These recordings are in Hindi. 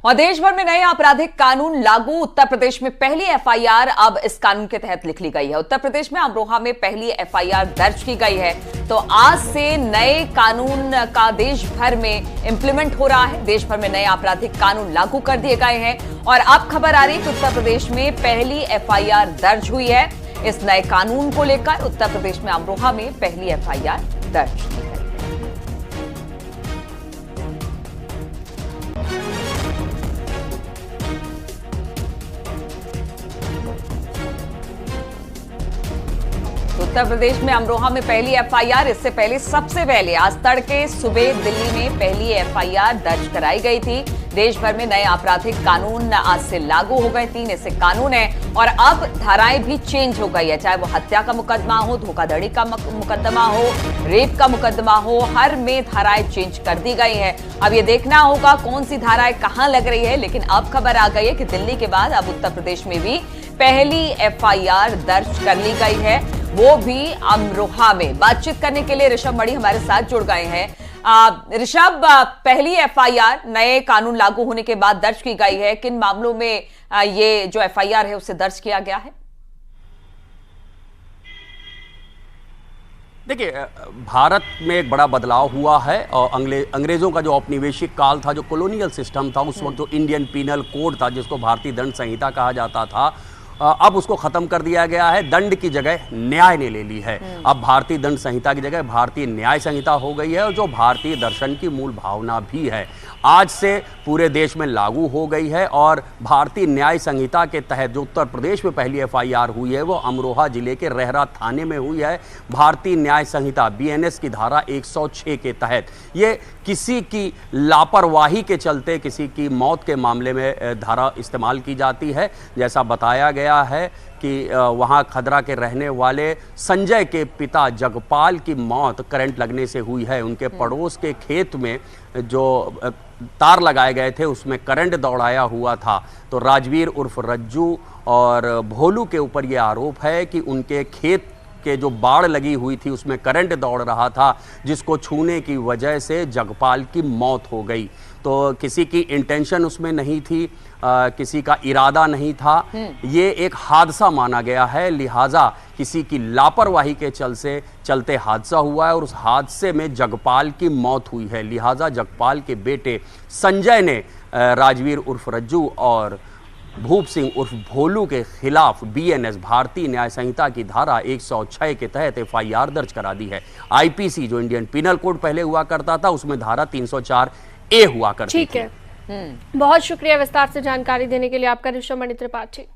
और देश भर में नए आपराधिक कानून लागू। उत्तर प्रदेश में पहली एफआईआर अब इस कानून के तहत लिख ली गई है। उत्तर प्रदेश में अमरोहा में पहली एफआईआर दर्ज की गई है। तो आज से नए कानून का देश भर में इंप्लीमेंट हो रहा है। देश भर में नए आपराधिक कानून लागू कर दिए गए हैं और अब खबर आ रही है कि उत्तर प्रदेश में पहली एफआईआर दर्ज हुई है। इस नए कानून को लेकर उत्तर प्रदेश में अमरोहा में पहली एफआईआर दर्ज की गई। उत्तर प्रदेश में अमरोहा में पहली एफआईआर। इससे पहले सबसे पहले आज तड़के सुबह दिल्ली में पहली एफआईआर दर्ज कराई गई थी। देश भर में नए आपराधिक कानून आज से लागू हो गए। 3 ऐसे कानून हैं और अब धाराएं भी चेंज हो गई है। चाहे वो हत्या का मुकदमा हो, धोखाधड़ी का मुकदमा हो, रेप का मुकदमा हो, हर में धाराएं चेंज कर दी गई है। अब ये देखना होगा कौन सी धाराएं कहां लग रही है। लेकिन अब खबर आ गई है कि दिल्ली के बाद अब उत्तर प्रदेश में भी पहली एफआईआर दर्ज कर ली गई है, वो भी अमरोहा में। बातचीत करने के लिए ऋषभ मणि हमारे साथ जुड़ गए हैं। ऋषभ, पहली एफआईआर नए कानून लागू होने के बाद दर्ज की गई है। किन मामलों में ये जो एफआईआर है उसे दर्ज किया गया है? देखिए, भारत में एक बड़ा बदलाव हुआ है और अंग्रेजों का जो औपनिवेशिक काल था, जो कॉलोनियल सिस्टम था, उस वक्त जो इंडियन पीनल कोड था, जिसको भारतीय दंड संहिता कहा जाता था, अब उसको खत्म कर दिया गया है। दंड की जगह न्याय ने ले ली है। अब भारतीय दंड संहिता की जगह भारतीय न्याय संहिता हो गई है और जो भारतीय दर्शन की मूल भावना भी है, आज से पूरे देश में लागू हो गई है। और भारतीय न्याय संहिता के तहत जो उत्तर प्रदेश में पहली एफआईआर हुई है वो अमरोहा जिले के रहरा थाने में हुई है। भारतीय न्याय संहिता बीएनएस की धारा 106 के तहत ये किसी की लापरवाही के चलते किसी की मौत के मामले में धारा इस्तेमाल की जाती है। जैसा बताया गया है कि वहाँ खदरा के रहने वाले संजय के पिता जगपाल की मौत करंट लगने से हुई है। उनके पड़ोस के खेत में जो तार लगाए गए थे उसमें करंट दौड़ाया हुआ था। तो राजवीर उर्फ रज्जू और भोलू के ऊपर ये आरोप है कि उनके खेत के जो बाड़ लगी हुई थी उसमें करंट दौड़ रहा था, जिसको छूने की वजह से जगपाल की मौत हो गई। तो किसी की इंटेंशन उसमें नहीं थी, किसी का इरादा नहीं था, ये एक हादसा माना गया है। लिहाजा किसी की लापरवाही के चलते हादसा हुआ है और उस हादसे में जगपाल की मौत हुई है। लिहाजा जगपाल के बेटे संजय ने राजवीर उर्फ रज्जू और भूप सिंह उर्फ भोलू के खिलाफ बीएनएस भारतीय न्याय संहिता की धारा 106 के तहत एफआईआर दर्ज करा दी है। आईपीसी जो इंडियन पीनल कोड पहले हुआ करता था उसमें धारा 304A हुआ करती थी। ठीक है, बहुत शुक्रिया विस्तार से जानकारी देने के लिए आपका ऋषभ मणि त्रिपाठी।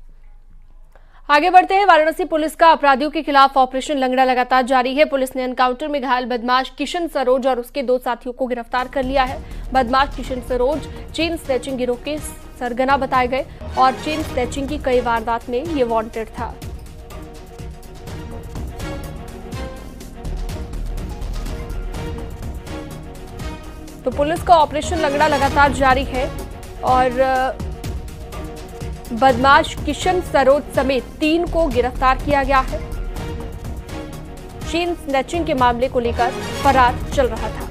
आगे बढ़ते हैं। वाराणसी पुलिस का अपराधियों के खिलाफ ऑपरेशन लंगड़ा लगातार जारी है। पुलिस ने एनकाउंटर में घायल बदमाश किशन सरोज और उसके 2 साथियों को गिरफ्तार कर लिया है। बदमाश किशन सरोज चेन स्नैचिंग गिरोह के सरगना बताए गए और चेन स्नैचिंग की कई वारदात में ये वांटेड था। तो पुलिस का ऑपरेशन लंगड़ा लगातार जारी है और बदमाश किशन सरोज समेत 3 को गिरफ्तार किया गया है। चेन स्नैचिंग के मामले को लेकर फरार चल रहा था।